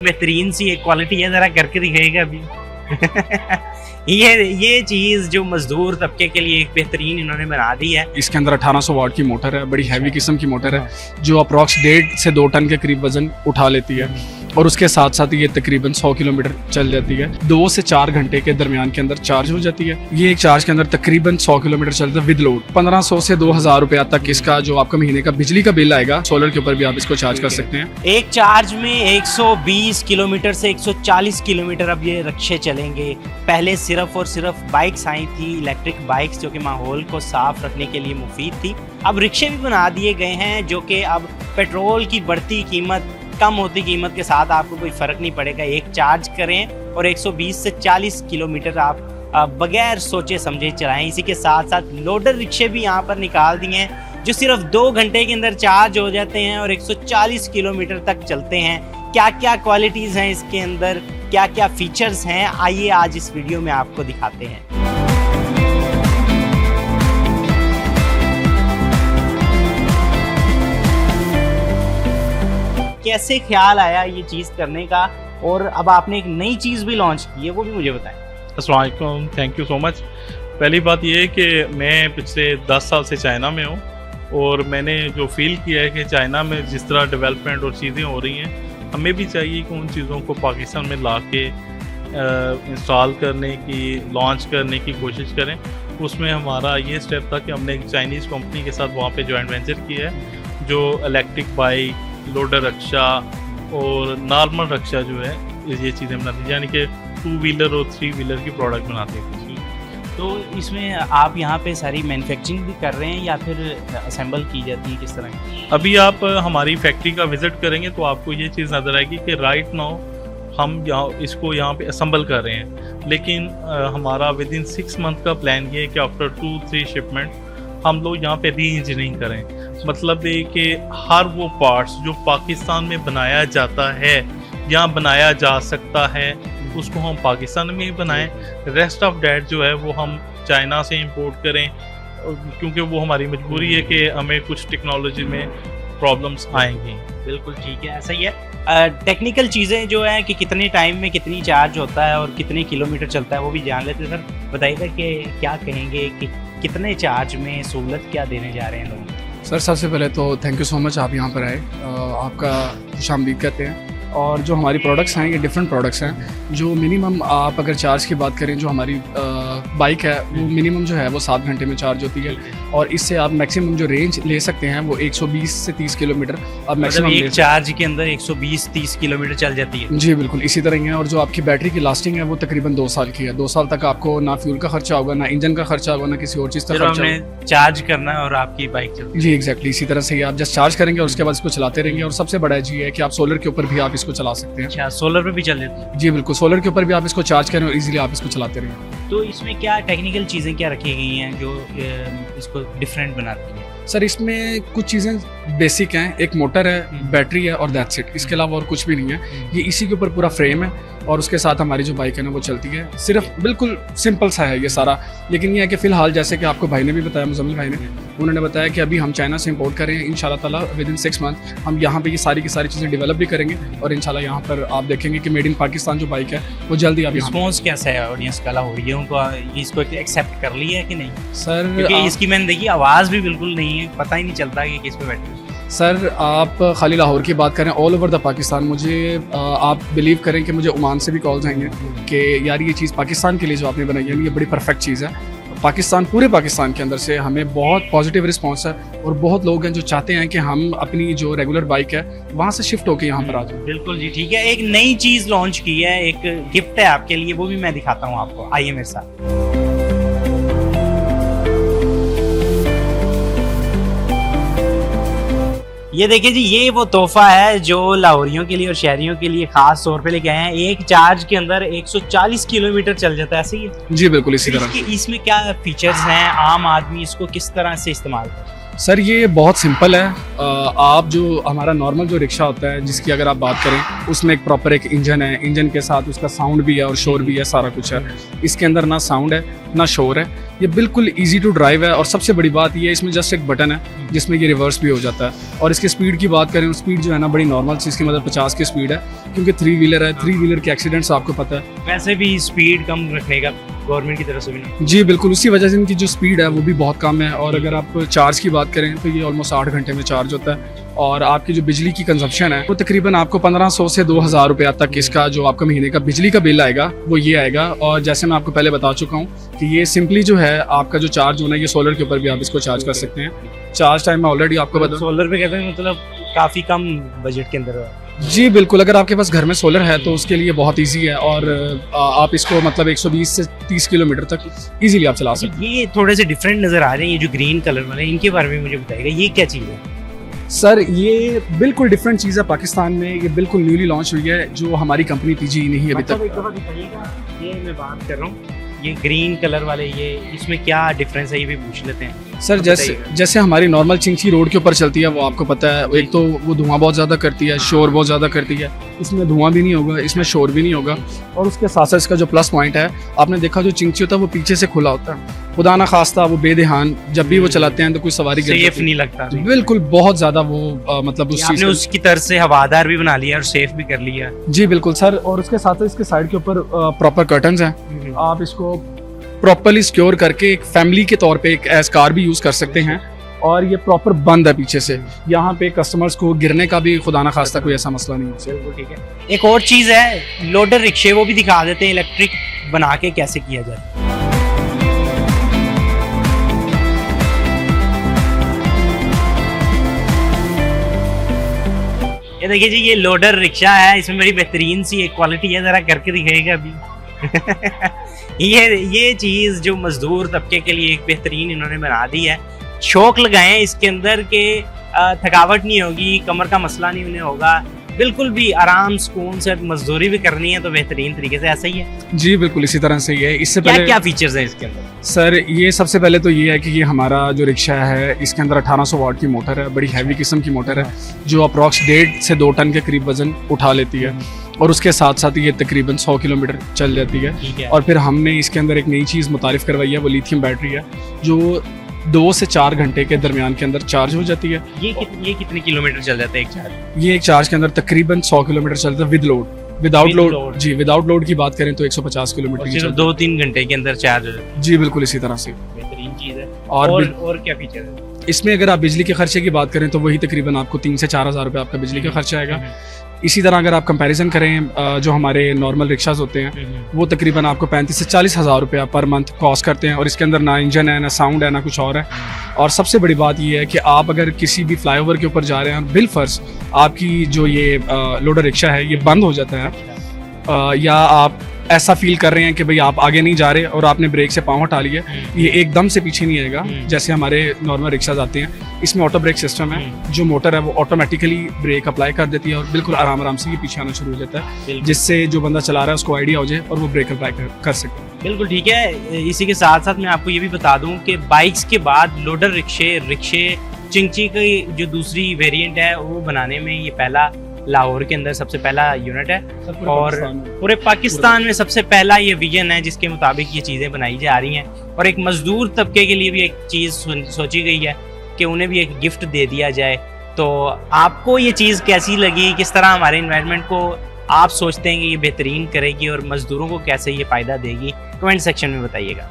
बेहतरीन सी एक क्वालिटी है, जरा करके दिखाएगा अभी। ये चीज जो मजदूर तबके के लिए एक बेहतरीन इन्होंने बना दी है। इसके अंदर 1800 वाट की मोटर है, बड़ी हैवी किस्म की मोटर है जो अप्रॉक्स 1.5 से 2 टन के करीब वजन उठा लेती है और उसके साथ साथ ये तकरीबन 100 किलोमीटर चल जाती है। 2 से 4 घंटे के दरमियान के अंदर चार्ज हो जाती है। ये एक चार्ज के अंदर तकरीबन 100 किलोमीटर चलता है विद लोड। 1500 से 2000 रुपया तक इसका जो आपका महीने का बिजली का बिल आएगा। सोलर के ऊपर भी आप इसको चार्ज कर सकते हैं। एक चार्ज में 120 किलोमीटर से 140 किलोमीटर अब ये रिक्शे चलेंगे। पहले सिर्फ और सिर्फ बाइक्स आई थी, इलेक्ट्रिक बाइक्स, जो कि माहौल को साफ रखने के लिए मुफीद थी। अब रिक्शे भी बना दिए गए हैं जो कि अब पेट्रोल की बढ़ती कीमत, कम होती कीमत के साथ आपको कोई फ़र्क नहीं पड़ेगा। एक चार्ज करें और 120 से 40 किलोमीटर आप बगैर सोचे समझे चलाएं। इसी के साथ साथ लोडर रिक्शे भी यहाँ पर निकाल दिए हैं जो सिर्फ 2 घंटे के अंदर चार्ज हो जाते हैं और 140 किलोमीटर तक चलते हैं। क्या क्या क्वालिटीज़ हैं इसके अंदर, क्या क्या फीचर्स हैं, आइए आज इस वीडियो में आपको दिखाते हैं। कैसे ख्याल आया ये चीज़ करने का, और अब आपने एक नई चीज़ भी लॉन्च की है, वो भी मुझे बताएं। अस्सलाम वालेकुम, थैंक यू सो मच। पहली बात ये है कि मैं पिछले 10 साल से चाइना में हूँ और मैंने जो फील किया है कि चाइना में जिस तरह डेवलपमेंट और चीज़ें हो रही हैं, हमें भी चाहिए कि उन चीज़ों को पाकिस्तान में ला के इंस्टॉल करने की, लॉन्च करने की कोशिश करें। उसमें हमारा ये स्टेप था कि हमने एक चाइनीज़ कंपनी के साथ वहाँ पे जॉइंट वेंचर किया है जो इलेक्ट्रिक बाइक, लोडर रक्षा और नॉर्मल रक्षा जो है ये चीज़ें बनाती है, यानी कि 2 व्हीलर और 3 व्हीलर की प्रोडक्ट बनाती है। तो इसमें आप यहाँ पे सारी मैन्युफैक्चरिंग भी कर रहे हैं या फिर असेंबल की जाती है, किस तरह की? अभी आप हमारी फैक्ट्री का विज़िट करेंगे तो आपको ये चीज़ नज़र आएगी कि राइट नाउ हम इसको यहाँ पे असेंबल कर रहे हैं, लेकिन हमारा विद इन 6 मंथ का प्लान ये है कि आफ्टर 2-3 शिपमेंट हम लोग यहाँ पे री इंजीनियरिंग करें। मतलब ये कि हर वो पार्ट्स जो पाकिस्तान में बनाया जाता है या बनाया जा सकता है उसको हम पाकिस्तान में ही बनाएं। रेस्ट ऑफ डैट जो है वो हम चाइना से इंपोर्ट करें, क्योंकि वो हमारी मजबूरी है कि हमें कुछ टेक्नोलॉजी में प्रॉब्लम्स आएंगी। बिल्कुल ठीक है, ऐसा ही है। टेक्निकल चीज़ें जो है कि कितने टाइम में कितनी चार्ज होता है और कितने किलोमीटर चलता है वो भी जान लेते हैं। सर बताइएगा कि क्या कहेंगे कि कितने चार्ज में सहूलत क्या देने जा रहे हैं लोग? सर सबसे पहले तो थैंक यू सो मच, आप यहाँ पर आए, आपका खुशामदीद कहते हैं। और जो हमारी प्रोडक्ट्स हैं ये डिफरेंट प्रोडक्ट्स हैं। जो मिनिमम आप अगर चार्ज की बात करें, जो हमारी बाइक है वो मिनिमम जो है वो 7 घंटे में चार्ज होती है और इससे आप मैक्सिमम जो रेंज ले सकते हैं वो 120 से 30 किलोमीटर आप मैक्सिमम मतलब एक चार्ज के अंदर 120-30 किलोमीटर चल जाती है। जी बिल्कुल इसी तरह ही है। और जो आपकी बैटरी की लास्टिंग है वो तकरीबन 2 साल की है। 2 साल तक आपको ना फ्यूल का खर्चा होगा, ना इंजन का खर्चा होगा, ना किसी और चीज़ का खर्चा होगा। चार्ज करना है और आपकी बाइक चलती। जी एग्जैक्टली इसी तरह से ही आप जस्ट चार्ज करेंगे और उसके बाद इसको चलाते रहेंगे। और सबसे बड़ा जी है कि आप सोलर के ऊपर भी आप इसको चला सकते हैं। सोलर पे भी चल जाती है? जी बिल्कुल, सोलर के ऊपर भी आप इसको चार्ज करें और इजीली आप इसको चलाते रहें। तो इसमें क्या टेक्निकल चीज़ें क्या रखी गई हैं जो इसको डिफरेंट बनाती है? सर इसमें कुछ चीज़ें बेसिक हैं, एक मोटर है, बैटरी है और दैट्स इट। इसके अलावा और कुछ भी नहीं है। ये इसी के ऊपर पूरा फ्रेम है और उसके साथ हमारी जो बाइक है ना वो चलती है। सिर्फ बिल्कुल सिंपल सा है ये सारा। लेकिन ये है कि फ़िलहाल जैसे कि आपको भाई ने भी बताया, मुजम्मिल भाई ने, उन्होंने बताया कि अभी हम चाइना से इंपोर्ट कर रहे हैं। इंशाल्लाह ताला विद इन 6 मंथ हम यहाँ पे ये सारी की सारी चीज़ें डेवलप भी करेंगे और इंशाल्लाह यहाँ पर आप देखेंगे कि मेड इन पाकिस्तान जो बाइक है वो जल्दी आप रिस्पॉन्स कैसा है ऑडियंस का, लाहौरियों को इसको एक्सेप्ट कर लिया है कि नहीं? सर क्योंकि इसकी मैंने देखी आवाज़ भी बिल्कुल नहीं है, पता ही नहीं चलता कि किस पे बैठे। सर आप खाली लाहौर की बात करें, ऑल ओवर द पाकिस्तान, मुझे आप बिलीव करें कि मुझे ओमान से भी कॉल्स आएंगे कि यार ये चीज़ पाकिस्तान के लिए जो आपने बनाई है ये बड़ी परफेक्ट चीज़ है। पाकिस्तान, पूरे पाकिस्तान के अंदर से हमें बहुत पॉजिटिव रिस्पांस है और बहुत लोग हैं जो चाहते हैं कि हम अपनी जो रेगुलर बाइक है वहाँ से शिफ्ट होकर यहाँ पर आ जाएं। बिल्कुल जी ठीक है। एक नई चीज़ लॉन्च की है, एक गिफ्ट है आपके लिए, वो भी मैं दिखाता हूँ आपको, आइए मेरे साथ। ये देखिए जी, ये वो तोहफा है जो लाहौरियों के लिए और शहरियों के लिए खास तौर पे लेके आए हैं। एक चार्ज के अंदर 140 किलोमीटर चल जाता है, ऐसे ही? जी बिल्कुल इसी तरह। इसमें क्या फीचर्स हैं, आम आदमी इसको किस तरह से इस्तेमाल करता है? सर ये बहुत सिंपल है। आप जो हमारा नॉर्मल जो रिक्शा होता है जिसकी अगर आप बात करें, उसमें एक प्रॉपर एक इंजन है, इंजन के साथ उसका साउंड भी है और शोर भी है, सारा कुछ है। इसके अंदर ना साउंड है ना शोर है, ये बिल्कुल इजी टू ड्राइव है। और सबसे बड़ी बात ये है, इसमें जस्ट एक बटन है जिसमें ये रिवर्स भी हो जाता है। और इसकी स्पीड की बात करें, स्पीड जो है ना बड़ी नॉर्मल सी, इसकी मतलब 50 की स्पीड है, क्योंकि 3 व्हीलर है। 3 व्हीलर के एक्सीडेंट्स आपको पता है। वैसे भी स्पीड कम रखने का गवर्नमेंट की तरफ से भी नहीं। जी बिल्कुल, उसी वजह से इनकी जो स्पीड है वो भी बहुत कम है। और अगर आप चार्ज की बात करें तो ये ऑलमोस्ट 8 घंटे में चार्ज होता है। और आपकी जो बिजली की कंजप्शन है वो तकरीबन आपको 1500 से 2000 रुपया तक इसका जो आपका महीने का बिजली का बिल आएगा वो ये आएगा। और जैसे मैं आपको पहले बता चुका हूँ कि ये सिंपली जो है आपका जो चार्ज होना है, ये सोलर के ऊपर भी आप इसको चार्ज कर सकते हैं। चार्ज टाइम मैं ऑलरेडी आपको बता। सोलर पे कहते हैं मतलब काफ़ी कम बजट के अंदर है। जी बिल्कुल, अगर आपके पास घर में सोलर है तो उसके लिए बहुत इजी है। और आप इसको मतलब 120 से 30 किलोमीटर तक इजीली आप चला सकते हैं। ये थोड़े से डिफरेंट नज़र आ रहे हैं, ये जो ग्रीन कलर वाले हैं, इनके बारे में मुझे बताइएगा, ये क्या चीज़ है? सर ये बिल्कुल डिफरेंट चीज़ है। पाकिस्तान में ये बिल्कुल न्यूली लॉन्च हुई है, जो हमारी कंपनी पीजी नहीं है अभी मतलब तक। एक दफ़ा दिखाइएगा, ये मैं बात कर रहा हूँ, ये ग्रीन कलर वाले, ये इसमें क्या डिफरेंस है ये भी पूछ लेते हैं। सर तो जैसे बताइएगा। जैसे हमारी नॉर्मल चिंची रोड के ऊपर चलती है, वो आपको पता है, एक तो वो धुआं बहुत ज़्यादा करती है, शोर बहुत ज़्यादा करती है। इसमें धुआं भी नहीं होगा, इसमें शोर भी नहीं होगा। और उसके साथ साथ इसका जो प्लस पॉइंट है, आपने देखा जो चिंची होता है वो पीछे से खुला होता है। खुदा ना खास्ता वो बेदहान जब भी वो चलाते हैं तो कोई सवारी गिर सेफ जाती है। नहीं लगता। बिल्कुल बहुत ज़्यादा वो मतलब उस आपने चीज़ उसकी तरफ से हवादार भी बना लिया और सेफ भी कर लिया। जी बिल्कुल सर। और उसके साथ साथ इसके साइड के ऊपर प्रॉपर कर्टन्स हैं। आप इसको प्रॉपरली सिक्योर करके एक फैमिली के तौर पे एक एज कार भी यूज़ कर सकते हैं। और ये प्रॉपर बंद है पीछे से, यहाँ पे कस्टमर्स को गिरने का भी खुदा ना खास्ता कोई ऐसा मसला नहीं है। बिल्कुल ठीक है। एक और चीज़ है, लोडर रिक्शे, वो भी दिखा देते हैं इलेक्ट्रिक बना के कैसे किया जाए। ये देखिए जी, ये लोडर रिक्शा है, इसमें बड़ी बेहतरीन सी एक क्वालिटी है, ज़रा करके दिखाएगा अभी। ये चीज़ जो मजदूर तबके के लिए एक बेहतरीन इन्होंने बना दी है। शौक लगाए हैं इसके अंदर के थकावट नहीं होगी, कमर का मसला नहीं उन्हें होगा, बिल्कुल भी आराम सुकून से मजदूरी भी करनी है तो बेहतरीन तरीके से ऐसा ही है। जी बिल्कुल इसी तरह से ही है। इससे क्या पहले क्या फीचर्स हैं इसके अंदर? सर ये सबसे पहले तो ये है कि ये हमारा जो रिक्शा है इसके अंदर 1800 वाट की मोटर है, बड़ी हैवी किस्म की मोटर है, जो अप्रॉक्स 1.5 से 2 टन के करीब वजन उठा लेती है। और उसके साथ साथ ये तकरीबन 100 किलोमीटर चल जाती है। ठीक है। और फिर हमने इसके अंदर एक नई चीज़ मुतारिफ करवाई है, वो लिथियम बैटरी है, जो 2 से 4 घंटे के दरमियान के अंदर चार्ज हो जाती है। ये कितने किलोमीटर चल जाता है एक चार्ज? ये एक चार्ज के अंदर तकरीबन 100 किलोमीटर चलता है with load. Without With load load। जी, विदाउट लोड की बात करें तो 150 और किलोमीटर की सिर्फ चलती 2-3 घंटे के अंदर चार्ज हो जाता है। जी बिल्कुल इसी तरह से। है। बेहतरीन चीज़ है। और और क्या फीचर है? इसमें अगर आप बिजली के खर्चे की बात करें तो वही तकरीबन आपको 3 से 4 हज़ार रुपये आपका बिजली का खर्चा आएगा। इसी तरह अगर आप कंपैरिजन करें जो हमारे नॉर्मल रिक्शाज होते हैं वो तकरीबन आपको 35 से 40 हज़ार रुपया पर मंथ कॉस्ट करते हैं। और इसके अंदर ना इंजन है, ना साउंड है, ना कुछ और है। और सबसे बड़ी बात ये है कि आप अगर किसी भी फ्लाईओवर के ऊपर जा रहे हैं, बिलफर्ज आपकी जो ये लोडर रिक्शा है ये बंद हो जाता है, या आप ऐसा फील कर रहे हैं कि भाई आप आगे नहीं जा रहे और आपने ब्रेक से पाँव हटा लिया, ये एकदम से पीछे नहीं आएगा जैसे हमारे नॉर्मल रिक्शाज आते हैं। इसमें ऑटो ब्रेक सिस्टम है, जो मोटर है वो ऑटोमेटिकली ब्रेक अप्लाई कर देती है और बिल्कुल आराम आराम से ये पीछे आना शुरू हो जाता है, जिससे जो बंदा चला रहा है उसको आइडिया हो जाए और वो ब्रेक अप्लाई कर सके। बिल्कुल ठीक है। इसी के साथ साथ मैं आपको ये भी बता दूं कि बाइक्स के बाद लोडर रिक्शे चिंची की जो दूसरी वेरिएंट है वो बनाने में ये पहला लाहौर के अंदर सबसे पहला यूनिट है और पूरे पाकिस्तान में सबसे पहला ये विजन है जिसके मुताबिक ये चीज़ें बनाई जा रही हैं। और एक मजदूर तबके के लिए भी एक चीज़ सोची गई है कि उन्हें भी एक गिफ्ट दे दिया जाए। तो आपको ये चीज़ कैसी लगी, किस तरह हमारे इन्वायरमेंट को आप सोचते हैं कि ये बेहतरीन करेगी और मज़दूरों को कैसे ये फ़ायदा देगी, कमेंट सेक्शन में बताइएगा।